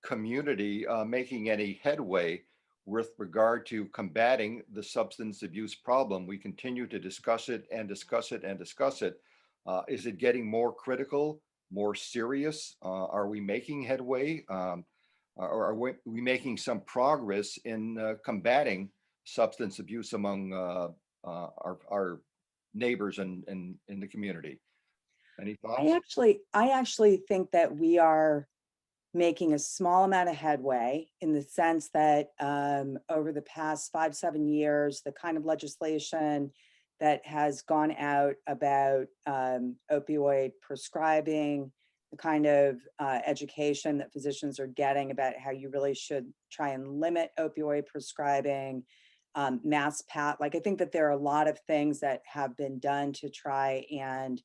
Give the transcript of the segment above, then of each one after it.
community making any headway with regard to combating the substance abuse problem? We continue to discuss it and discuss it and discuss it. Is it getting more critical, more serious? Are we making headway? Or are we making some progress in combating substance abuse among our neighbors and in the community? Any thoughts? I actually think that we are making a small amount of headway in the sense that over the past 5-7 years, the kind of legislation that has gone out about opioid prescribing, the kind of education that physicians are getting about how you really should try and limit opioid prescribing, like I think that there are a lot of things that have been done to try and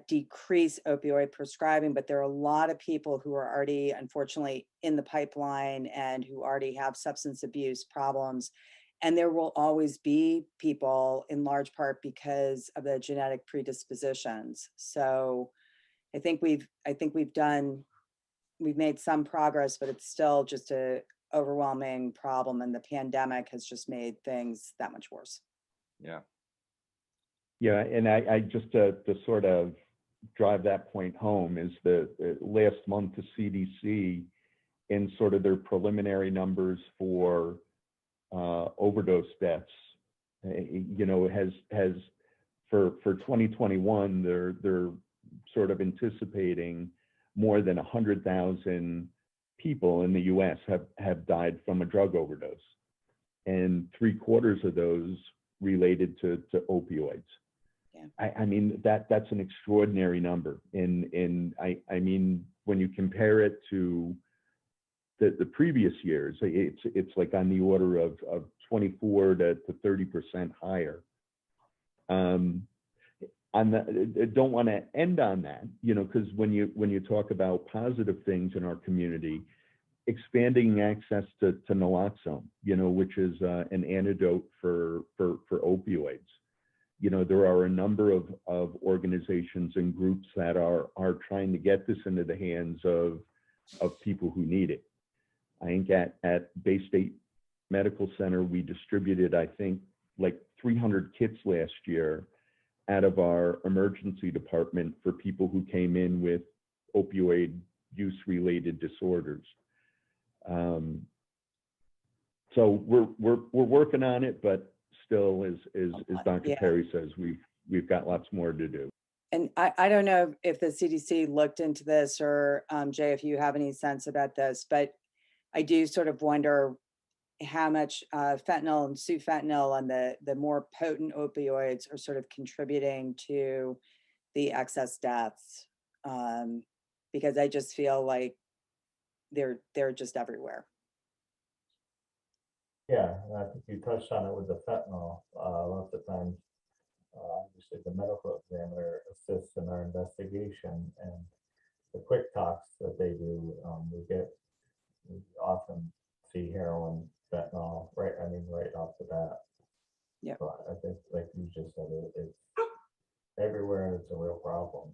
decrease opioid prescribing, but there are a lot of people who are already, unfortunately, in the pipeline and who already have substance abuse problems. And there will always be people, in large part because of the genetic predispositions. So I think we've made some progress, but it's still just a overwhelming problem, and the pandemic has just made things that much worse. Yeah. Yeah, and I just to sort of drive that point home is the last month the CDC in sort of their preliminary numbers for overdose deaths, has for 2021 they're sort of anticipating more than 100,000 people in the U.S. have died from a drug overdose, and 3/4 of those related to opioids. Yeah. I mean that's an extraordinary number, and I mean when you compare it to the previous years, it's like on the order of 24 to 30% higher. I don't want to end on that, because when you talk about positive things in our community, expanding access to naloxone, which is an antidote for opioids. There are a number of organizations and groups that are trying to get this into the hands of people who need it. I think at Bay State Medical Center, we distributed, I think, like 300 kits last year out of our emergency department for people who came in with opioid use-related disorders. So we're working on it, but still, as Dr. Perry says, we've got lots more to do. And I don't know if the CDC looked into this, or Jay, if you have any sense about this, but I do sort of wonder how much fentanyl and sufentanil and the more potent opioids are sort of contributing to the excess deaths, because I just feel like they're just everywhere. Yeah, and I think you touched on it with the fentanyl. Lots of times, obviously the medical examiner assists in our investigation, and the quick talks that they do, we often see heroin, fentanyl, right off the bat. Yeah. So I think, like you just said, it's everywhere. It's a real problem.